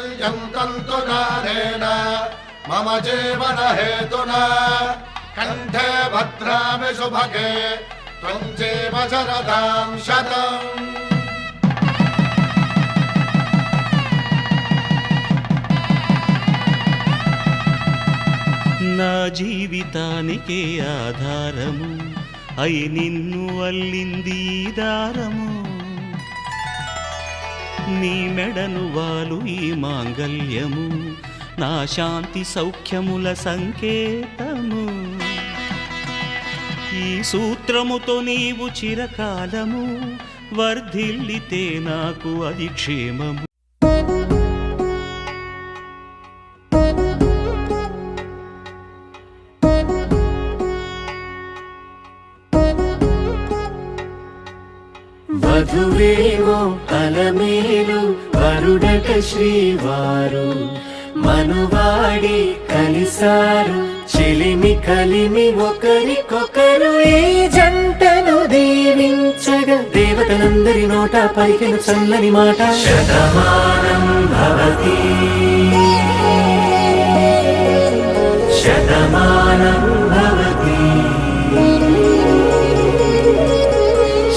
माङ्गल्यं तन्तुनानेन मम जीवन हेतुना कंठे भद्रामि शुभगे त्वं जीव शरदां शतम्। నా జీవితానికే ఆధారము అయి నిన్ను అల్లింది దారము నీ మెడను వాలు ఈ మాంగల్యము నా శాంతి సౌఖ్యముల సంకేతము ఈ సూత్రముతో నీవు చిరకాలము వర్ధిల్లితే నాకు అది క్షేమము। వధువేమో అలమేలు వరుడట శ్రీవారు మనువాడి కలిసారు చిలిమి కలిమి ఒకరికొకరు ఈ జంటను దీవించగా దేవతలందరి నోట పలికిన చల్లని మాట శతమానం భవతి శతమానం భవతి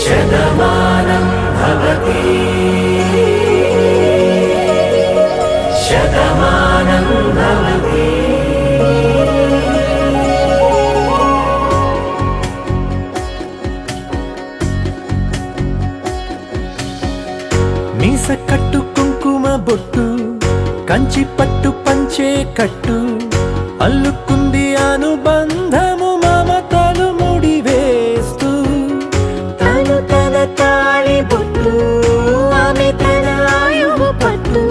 శతమానం భవతి శతమానం భవతి। మీస కట్టు కుంకుమ బొట్టు కంచి పట్టు పంచే కట్టు అల్లుకుంది అనుబంధము మమతలు ముడివేస్తూ తను తన తాళి బొట్టు ఆమె తన ఆయువు పట్టు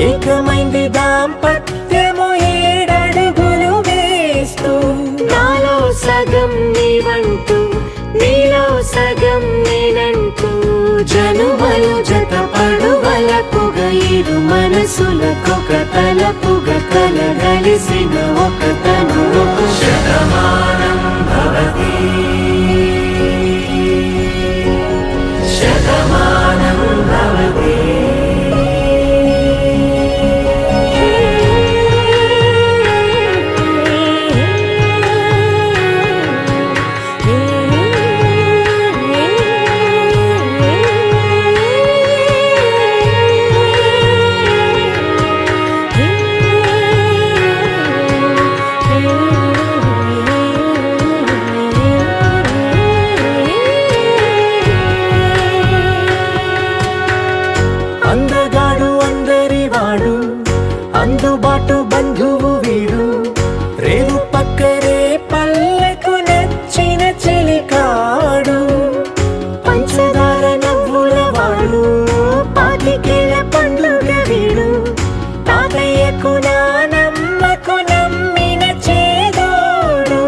ఏకమైంది దాంపత్యము 7 అడుగులు వేస్తూ నాలో సగం నీవంటూ నీలో సగం నేనంటూ జనుమలు జత పడువలపుగా ఇరు మనసులకొక తలపుగా కలగలిసిన ఒక తను శతమానం భవతి శతమానం భవతి। అందగాడు అందరివాడు అందుబాటు బంధువు వీడు రేవు పక్కరే పల్లెకు నచ్చిన చెలికాడు పంచదార నవ్వుల వాడు పాతికేల పండుగ వీడు తాతయ్యకు నానమ్మకు నమ్మిన చేదోడు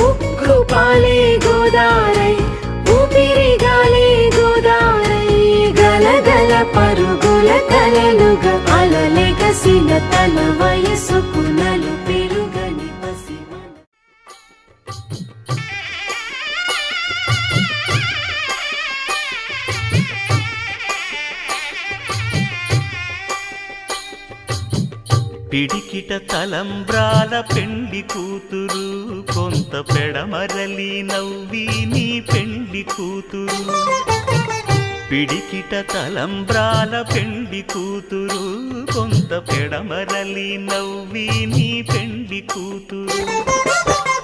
ఉక్కు పాలే గోదారై ఊపిరి గాలే గోదారై గలగల పరుగుల కలలుగా అలలెగసిన తన వయసుకు నలు పెరుగని పసిమన పిడికిట తలంబ్రాల పెండ్లి కూతురు కొంత పెడమరలి నవ్వి నీ పెండ్లి కూతురు పిడికిట తలంబ్రాల పెండ్లి కూతురు కొంత పెడమరలి నవ్వి నీ పెండ్లి కూతురు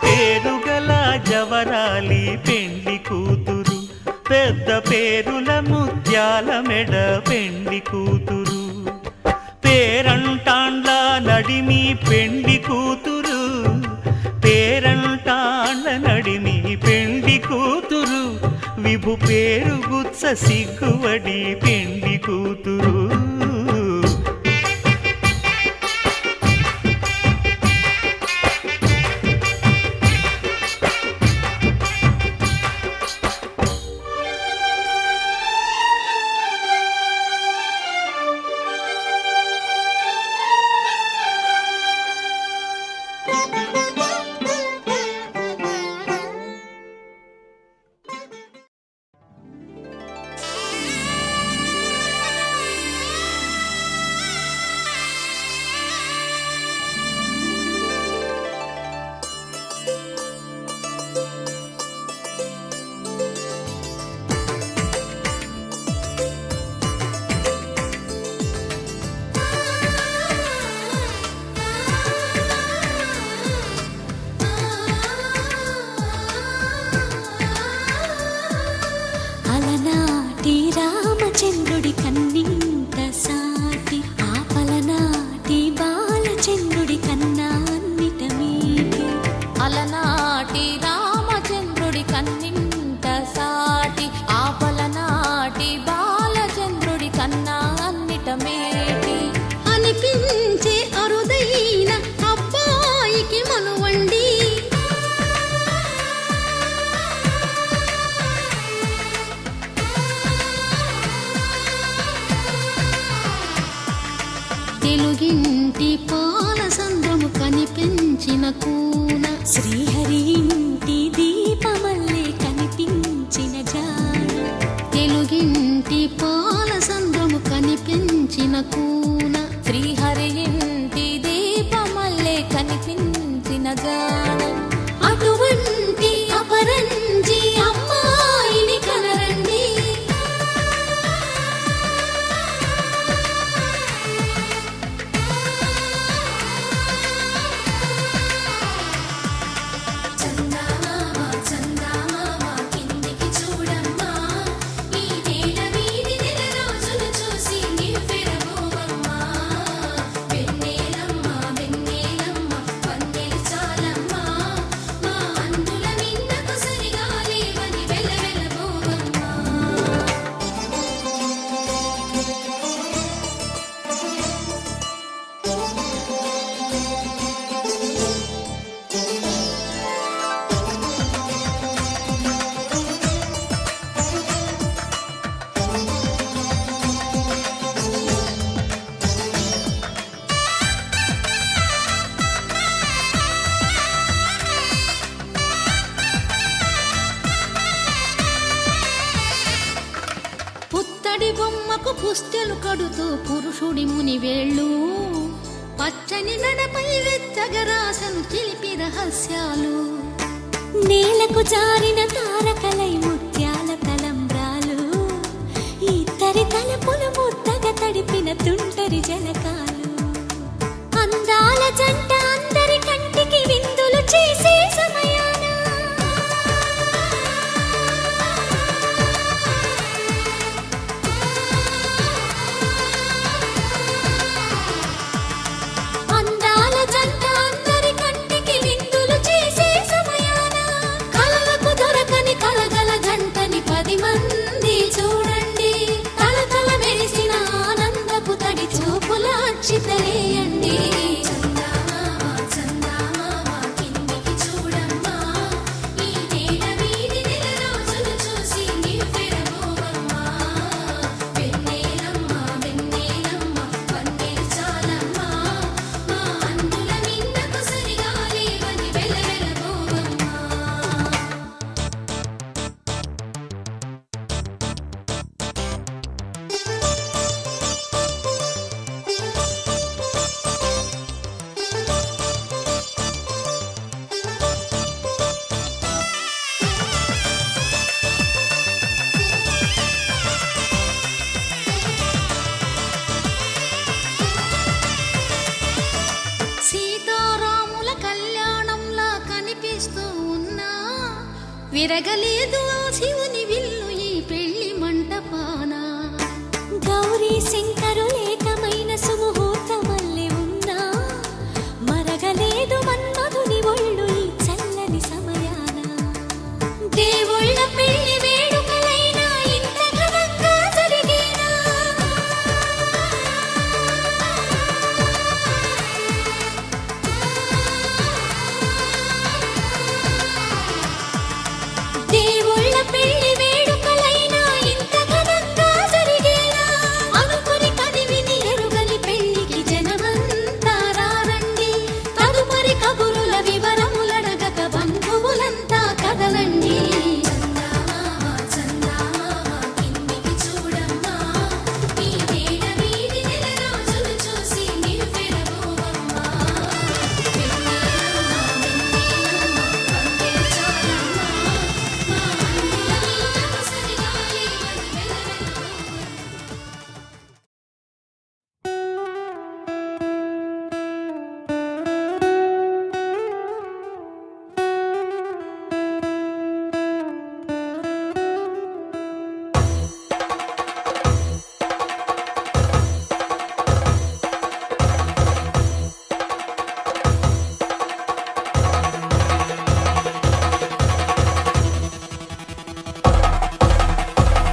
పేరుగల జవరాలి పెండ్లి కూతురు పెద్ద పేరుల ముత్యాల మెడ పెండ్లి కూతురు పేరంటాండ్ల నడిమి పెండ్లి కూతురు పేరంటాండ్ల నడిమి పెండ్లి కూతురు విభు పేరు గుత్స సిగ్గువడి పెండ్లి కూతురు కన్నా అన్నిట మేటి అనిపించే అరుదైన అబ్బాయికి మనువండి తెలుగింటి పాల సంద్రము కనిపించిన కూన శ్రీహరి ఇంటి దీపమల్లే కనిపించిన జాన తెలుగింటి పాల సంద్రము కనిపించిన కూన శ్రీహరి ఇంటి దీపమల్లే కనిపించిన జాన అటువంటి అపరంజి అమ్మాయిని కనరండి చందమామ చందమామ కిందికి చూడమ్మా ఈ నేల వీడి నెల రోజులు చూసి నివ్వెరబోవమ్మా వెన్నెలమ్మ వెన్నెలమ్మ వన్నెలు చాలమ్మా మా అందుల మిన్నకు సరిగా లేవని వెలవెలబోవమ్మా పుత్తడి బొమ్మకు పుస్తెలు కడుతూ పురుషుడి ముని వేళ్ళు పచ్చని నడపై వెచ్చగరాసను చిలిపి రహస్యాలు నేలకు జారిన తారకలై ముత్యాల తలంబ్రాలు ఇద్దరి తలపులు ముద్దగా తడిపిన తుంటరి జలకాలు అందాల జంట అందరి కంటికి విందులు చేసే సమయాన అందాల జంట అందరి కంటికి విందులు చేసే సమయాన కలలకు దొరకని కలగల జంటని 10 మంది చూడండి తలతల మెరిసిన ఆనందపు తడి చూపుల అక్షితలేయండి చందమామ చందమామ కిందికి చూడమ్మా ఈ నేల వీడి నెల రోజులు చూసి నివ్వెరబోవమ్మా వెన్నెలమ్మ వెన్నెలమ్మ వన్నెలు చాలమ్మా మా అందుల మిన్నకు సరిగా లేవని వెలవెలబోవమ్మా సీతారాముల కళ్యాణంలా కనిపిస్తూ ఉన్నా విరగలేదు ఆ శివుని విల్లు ఈ పెళ్లి మంటపాన గౌరీ శంకరులేకమైన సుముహూర్తమల్లె ఉన్నా మరగలేదు మన్మధుని ఒళ్ళు ఈ చల్లని సమయాన దేవుళ్ళ పెళ్లి వేడుకలైనా ఇంత ఘనంగా జరిగేనా దేవుళ్ళ పెళ్లి వేడుకలైనా ఇంత ఘనంగా జరిగేనా అనుకుని కదివిని ఎరుగని పెళ్లికి జనమంతా రారండి తదుపరి కబురుల వివరములడగక బంధువులంతా కదలండి చందమామ చందమామ కిందికి చూడమ్మా ఈ నేల వీడి నెల రోజులు చూసి నివ్వెరబోవమ్మా వెన్నెలమ్మ వెన్నెలమ్మ వన్నెలు చాలమ్మా మా అందుల మిన్నకు సరిగా లేవని వెలవెలబోవమ్మా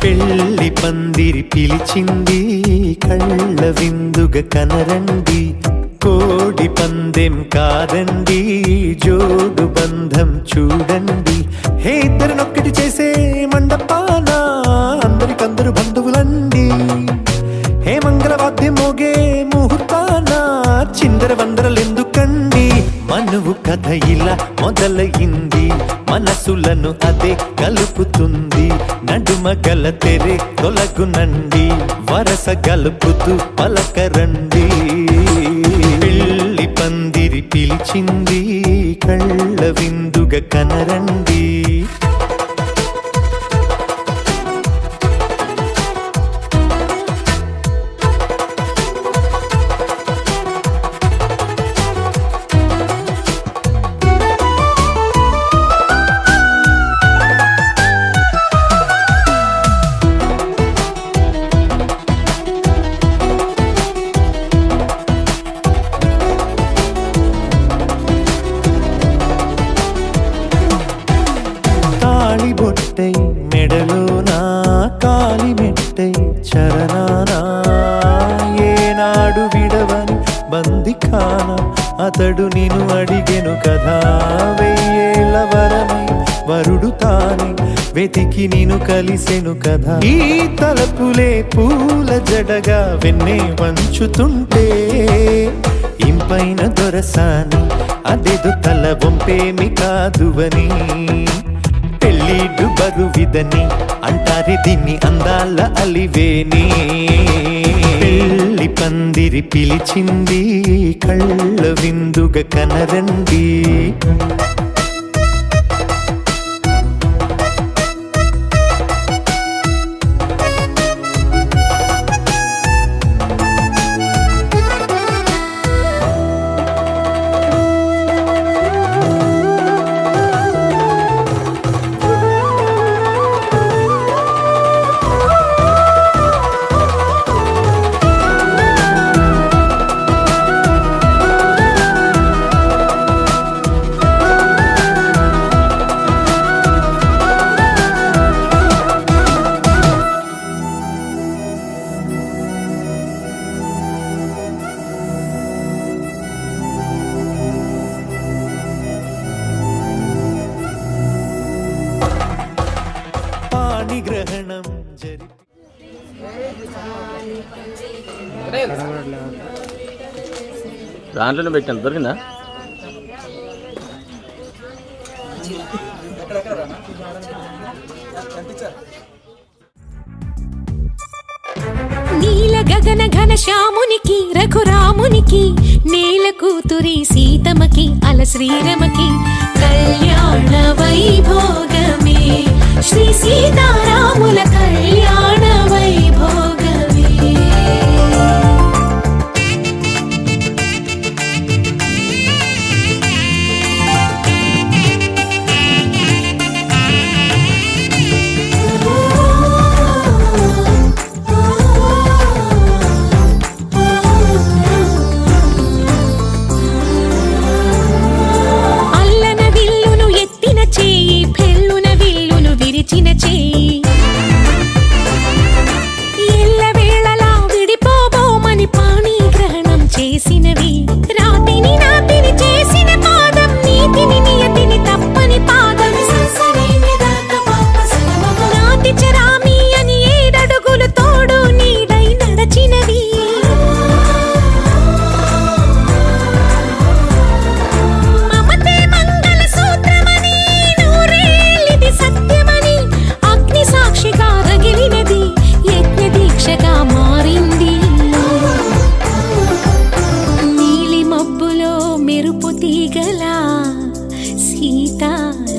పెళ్లి పందిరి పిలిచింది కళ్ళ విందుగ కనరండి కోడి పందెం కాదండి జోడు బంధం చూడండి హే ఇద్దరినొక్కటి చేసే మండపాన అందరికందరు బంధువులండి హే మంగళవాద్యం మోగే ముహూర్తాన చిందర వందరలెందుకండి మనువు కథ ఇలా మొదలయింది మనసులను అదే కలుపుతుంది నడుమ గల తెరే తొలగునండి వరస గలుపుతూ పలకరండి పెళ్లి పందిరి పిలిచింది కళ్ళ విందుగ కనరండి బొట్టై మెడలోనా కాలి మెట్టై చరణానా ఏనాడు విడవని బందిఖాన అతడు నిన్ను అడిగెను కదా వెయ్యేళ్ళ వరమై వరుడు తానే వెతికి నిన్ను కలిసెను కదా ఈ తలపులే పూల జడగా వెన్నే వంచుతుంటే ఇంపైన దొరసాని అదేదో తల వంపేమి కాదువని పెళ్ళిడు బరువిదని అంటారే దీన్ని అందాల అలివేని పెళ్లి పందిరి పిలిచింది కళ్ళ విందుగ కనరండి గ్రహణం దాంట్లోనే పెట్టాను దొరికిందా నీల గగన ఘన శ్యామునికి రఘురామునికి నేల కూతురి సీతమ్మకి అల శ్రీరమకి కళ్యాణ వైభోగమే శ్రీ సీతారాముల కళ్యాణ వైభోగమే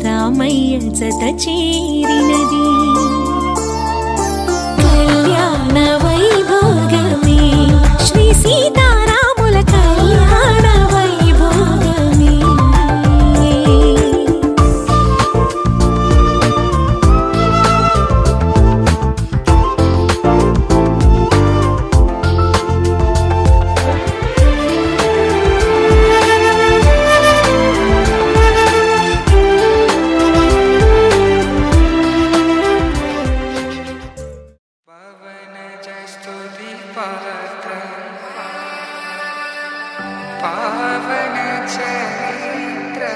రామయ్య జత చేరినది కళ్యాణ వైభోగమే శ్రీ సీతారాముల కళ్యాణ వైభోగమే पात्र पावन चरित्र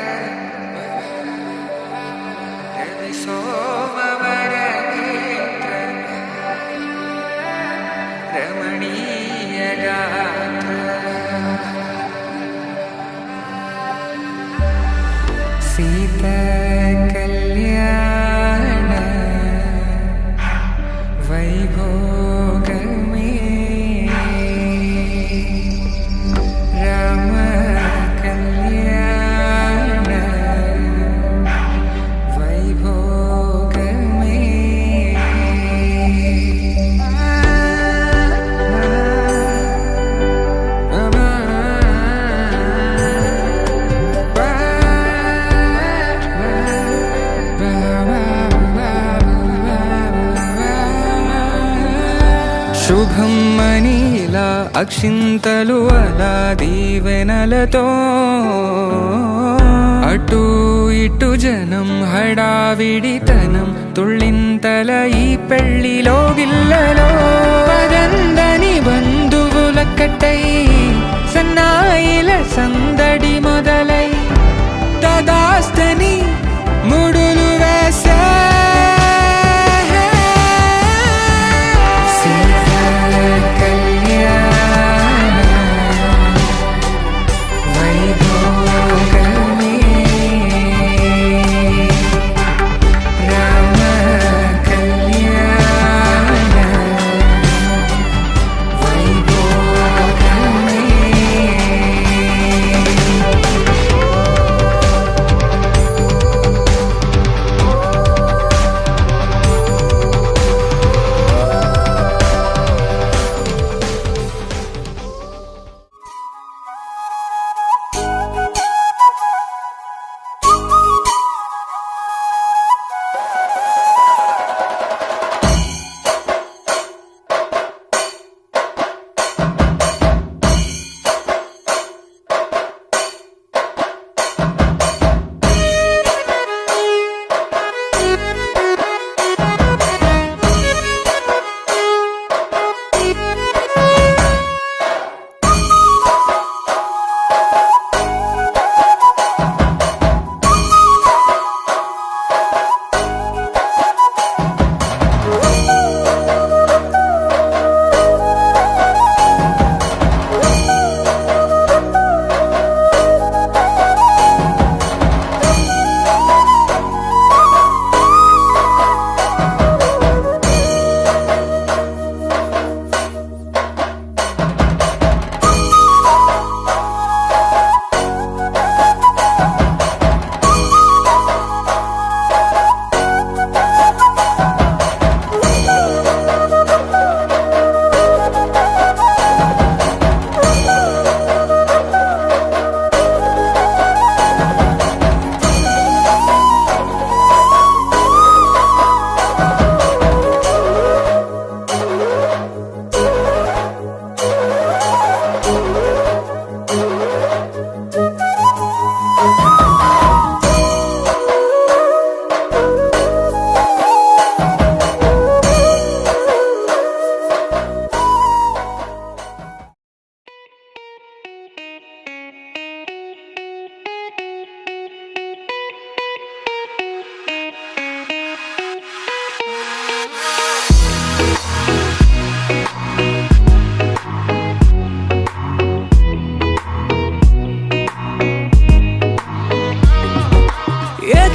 रवि सोमवर नेत्र रमणीय गात्र सीता कल्याण वैभोग में राम कल्याण वैभोग శుభం మనీలా అక్షింతలు అలా దీవెనలతో అటు ఇటు జనం హడావిడితనం తుళ్ళింతల ఈ పెళ్లిలో గిల్లలో పదందని బంధువుల కట్టై సన్నాయిల సందడి మొదలై తదాస్తని ముడులు వేసా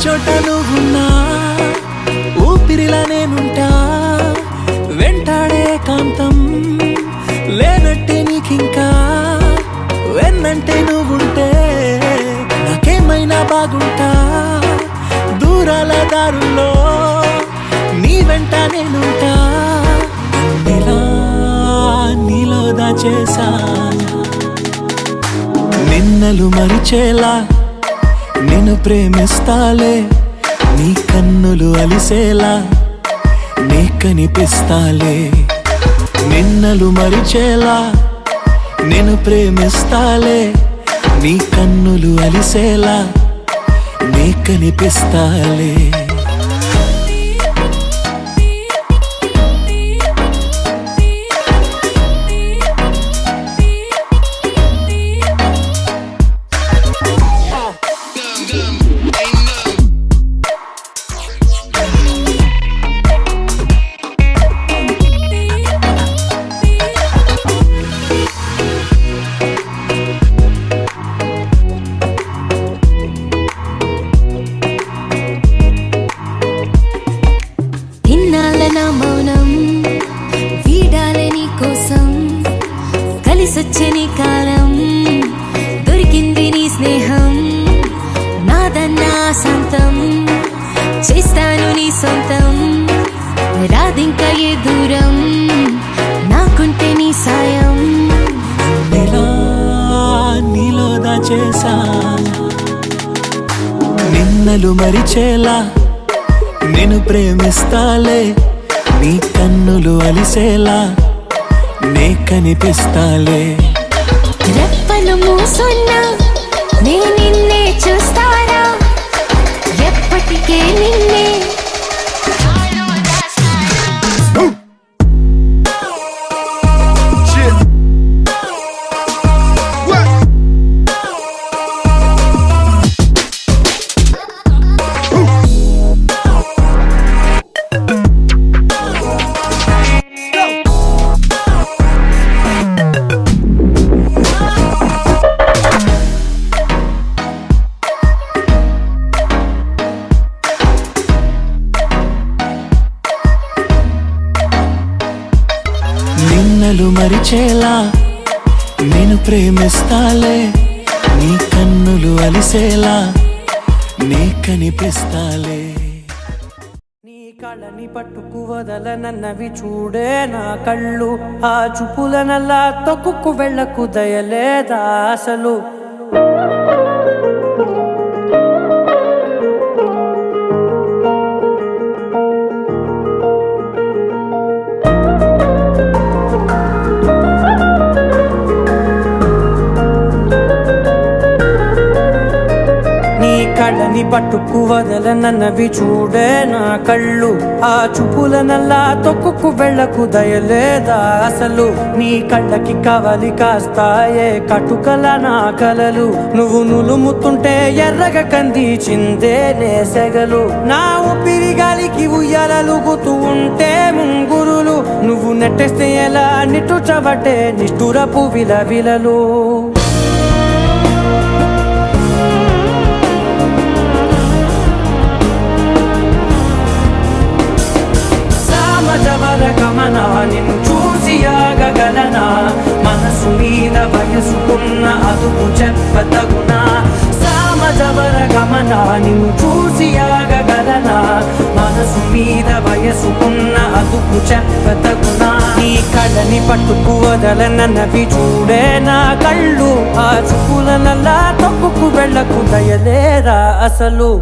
చోట నువ్వున్నా ఊపిరిలా నేనుంటా వెంటాడే కాంతం లేనట్టే నీకింకా వెన్నంటే నువ్వుంటే నాకేమైనా బాగుంటా దూరాల దారుల్లో నీ వెంట నేనుంటా నీలో దాచేసా నిన్నలు మరిచేలా నిన్ను ప్రేమిస్తాలే నీ కన్నులు అలిసేలా నీ కనిపిస్తాలే నిన్నలు మరిచేలా నిన్ను ప్రేమిస్తాలే నీ కన్నులు అలిసేలా నీ కనిపిస్తాలే కలిసొచ్చని కాలం దొరికింది నీ స్నేహం నాదన్నా సొంతం చేస్తాను నీ సొంతం రాదింక ఏ దూరం నాకుంటే నీ సాయం ఇలా నీలో దాచేసా నిన్నలు మరిచేలా నేను ప్రేమిస్తాలే నీ కన్నులు అలిసేలా నే కనిపిస్తాలే రెప్పలు మూసున్నా నే నిన్నే చూస్తారా ఎప్పటికే నిన్నే నిన్నలు మరిచేలా నేను ప్రేమిస్తాలే నీ కన్నులు అలిసేలా నే కనిపిస్తాలే నీ కళ్ళని పట్టుకు వదలనన్నవి చూడే నా కళ్ళు ఆ చూపులనల్లా తొక్కుకు వెళ్ళకు దయలేదా అసలు కళ్ళని పట్టుకు వదలనన్నవి చూడే నా కళ్ళు ఆ చూపులనల్లా తొక్కుకు వెళ్ళకు దయలేదా అసలు నీ కళ్ళకి కవలి కాస్తాయే కటుకల నా కలలు నువ్వు నులుముతుంటే ఎర్రగ కంది చిందే నేసెగలు నా ఊపిరి గాలికి ఉయ్యాలలుగుతూ ఉంటే ముంగురులు నువ్వు నెట్టేస్తే ఎలా నిట్టుచబట్టే నిష్ఠురపు విలవిలలు గమనా నిన్ను చూసి ఆగగలనా మనసు మీద వయసుకున్న అదుపు చెప్పతగునా సామజవర గమనా నిన్ను చూసి ఆగగలనా మనసు మీద వయసుకున్న అదుపు చెప్పతగునా నీ కళ్ళని పట్టుకు వదలనన్నవి చూడే నా కళ్ళు ఆ చూపులనల్లా తొక్కుకు వెళ్ళకు దయలేరా అసలు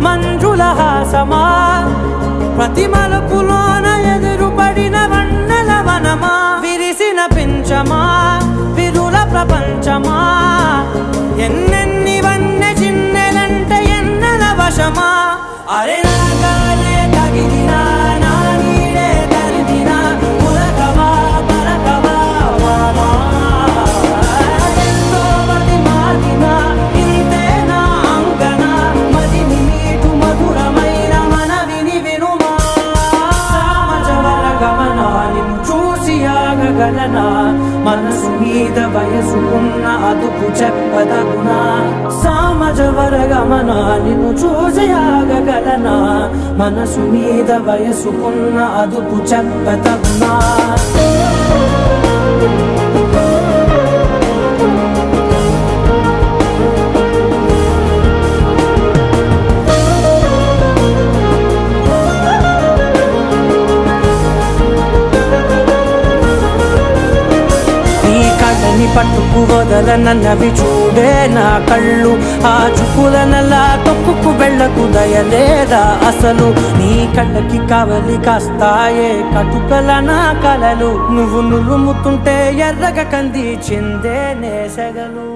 మంజుల హాసమా ప్రతి మలుపులోన ఎదురుపడిన వన్నెల వనమా విరిసిన పించమా విరుల ప్రపంచమా ఎన్నెన్ని వన్నె చిన్నెలంటే ఎన్నెల వశమా అరే నాగాలే తగిలినా నా నీడే తరిదినా పులకవా పలకవా వామా ఎంతో మతి మాదినా ఇంతేనా అంగనా మదిని మీటు మధురమైన మనవిని వినుమా సామజవర గమనా నిన్ను చూసి ఆగగలనా మనసు మీద వయసుకున్న అదుపు చెప్పదగునా సామజవర గమనా నిన్ను చూసి ఆగగలనా మనసు మీద వయసుకున్న అదుపు చెప్పదగునా పట్టుకు వదలనన్నవి చూడే నా కళ్ళు ఆ చూపులనల్లా తొక్కుకు వెళ్ళకు దయలేదా అసలు నీ కళ్ళకి కవలి కాస్తాయే కటుకల నా కలలు నువ్వు నులుముతుంటే ఎర్రగ కంది చిందే నేసెగలు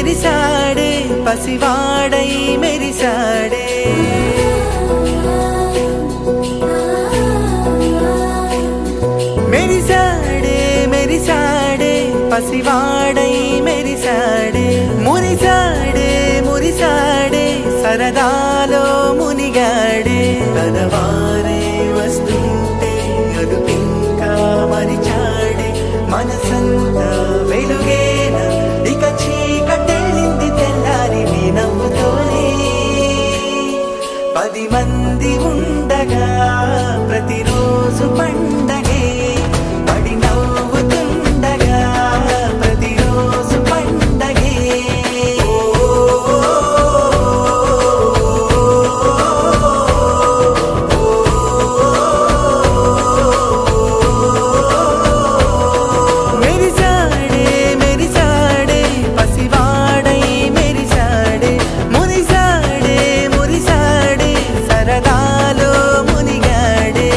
మెరిసాడే పసివాడై మెరిసాడే మెరిసాడే మెరిసాడే పసివాడై మెరిసాడే మురిసాడే మురిసాడే సరదాలో మునిగాడే తనవారే వస్తుంటే అదుపింకా మరిచాడే మనసంతా వెలుగేన ఇక చీకటెళ్ళింది తెల్లారి నీ నవ్వుతోనే 10 మంది ఉండగా ప్రతిరోజు పండగే పడి నవ్వుతుండగా ప్రతిరోజు పండగే మెరిసాడే మెరిసాడే పసివాడై మెరిసాడే మురిసాడే మురిసాడే సరదాలో మునిగాడే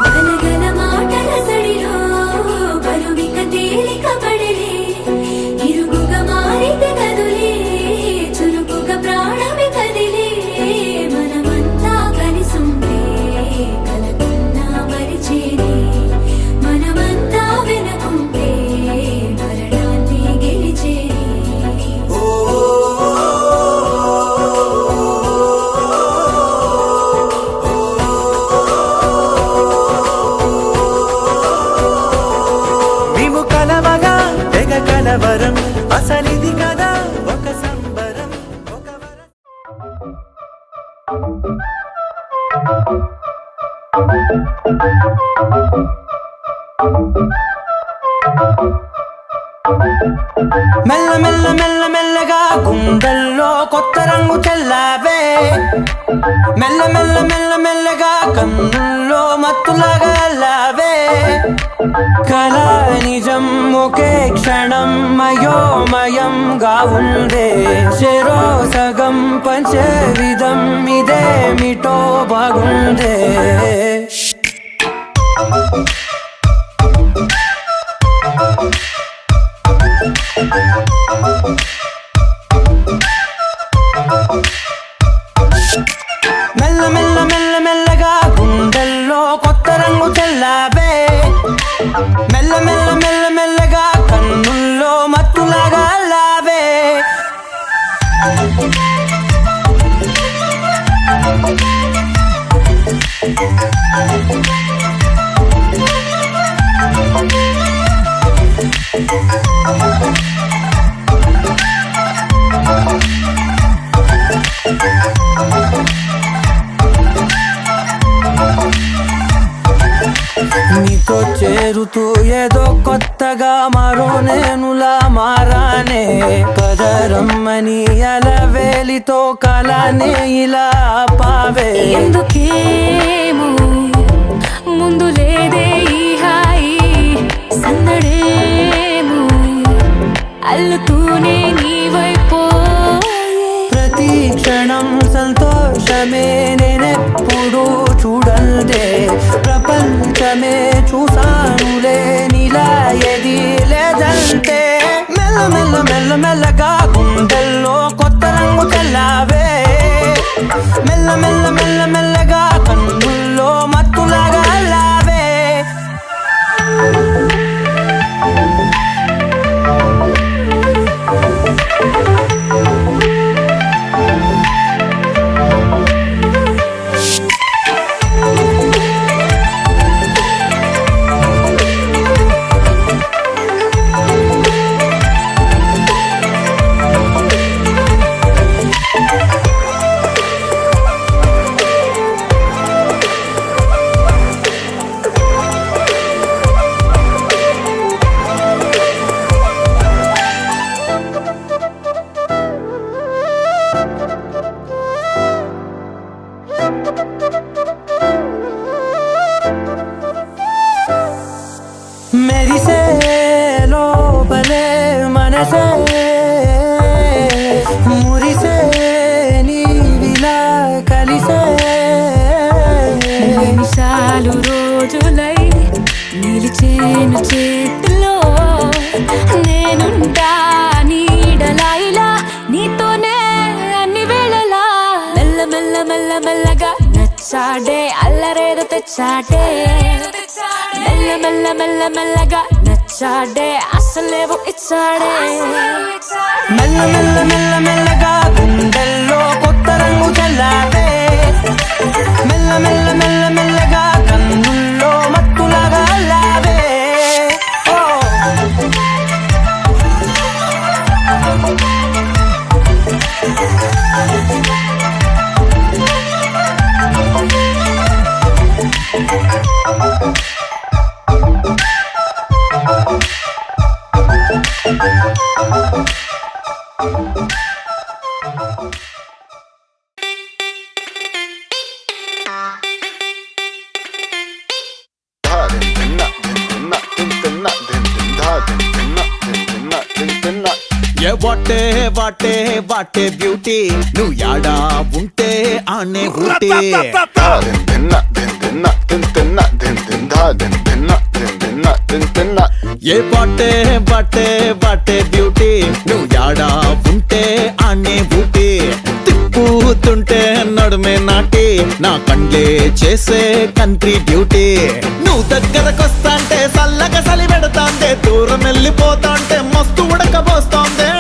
గలగల మాటల సడిలో బరువిక తేలిక పడలే ఇరుగుగా మారితే కదులే చురుకుగా ప్రాణమి కదిలే మనమంతా కలిసుంటే కలకున్నా మరిచేనే మనమంతా వెనకుంటే మరణాన్ని గెలిచేనే మేము కలవగా తెగ కలవరం అసలిది కదా ఒక సంబరం ఒక వరం మెల్ల మెల్ల మెల్ల మెల్లగా గుండెల్లో కొత్త రంగు చెల్లావే మెల్ల మెల్ల మెల్ల మెల్లగా కన్నుల్లో మత్తులాగా అల్లావే కళ నిజం ఒకే క్షణం మయోమయంగా ఉందే చెరో సగం పంచే విధం ఇదేమిటో బాగుందే మెల్ల మెల్ల మెల్ల మెల్లగా గుండెల్లో కొత్త రంగు చెల్లావే మెల్ల మెల్ల మెల్ల మెల్లగా కన్నుల్లో మత్తులాగా అల్లావే నీతో చేరుతూ ఏదో కొత్తగా మరో నేనులా మారానే కదరమ్మని అలవేలితో కలానే ఇలా పావే ఎందుకేమో ముందు లేదే ఈ హాయి సందడేమో అల్లుతూనే నీ వైపోయే ప్రతి క్షణం సంతోషమే నేనెప్పుడు చూడల్దే ప్రపంచమే చూసానులే నీలా ఏది లేదంటే మెల్ల మెల్ల మెల్ల మెల్లగా గుండెల్లో కొత్త రంగు తెల్లావే మెల్ల మెల్ల మెల్ల మెల్లగా కన్నుల్లో మనసే మురిసే నీవిలా కలిసే నిమిషాలు రోజులై నిలిచేను చేతిలో నేనుంటా నీడలా ఇలా నీతోనే అన్ని వేళలా మెల్ల మెల్ల మెల్ల మెల్లగా నచ్చాడే అల్లరేదో తెచ్చాడే మెల్ల మెల్ల మెల్ల మెల్లగా నచ్చాడే అసలేవో ఇచ్చాడే మెల్ల మెల్ల మెల్ల మెల్లగా గుండెల్లో కొత్త రంగు చల్లాడే మెల్ల మెల్ల మెల్ల మెల్లగా కన్నుల్లో మత్తులాగా అల్లావే ఓ ఏ వాటే వాటే వాటే బ్యూటీ నువ్వు యాడా ఉంటే ఆనే ఊటే ఏ వాటే వాటే వాటే బ్యూటీ నువ్వు యాడా ఉంటే ఆనే ఊటే తిప్పుతుంటే నడుమే నాటి నా కండ్లే చేసే కంట్రీ డ్యూటీ నువ్వు దగ్గరకొస్తాంటే సల్లగా సలి పెడతాందే దూరం వెళ్ళిపోతాంటే మస్తు ఉడకబోస్తోందే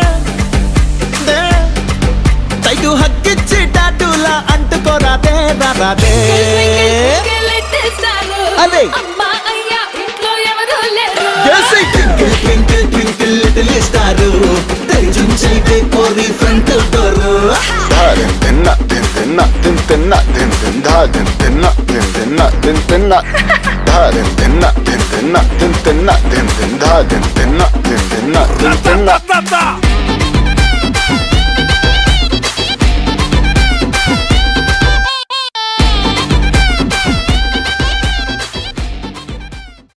తైటు హక్కిచ్చి టాటూలా అంటుకోరాదే రాదే అదే twinkle twinkle twinkle little star తెరిచుంచైతే కోరి ఫ్రంట్ డోర్ తిన్న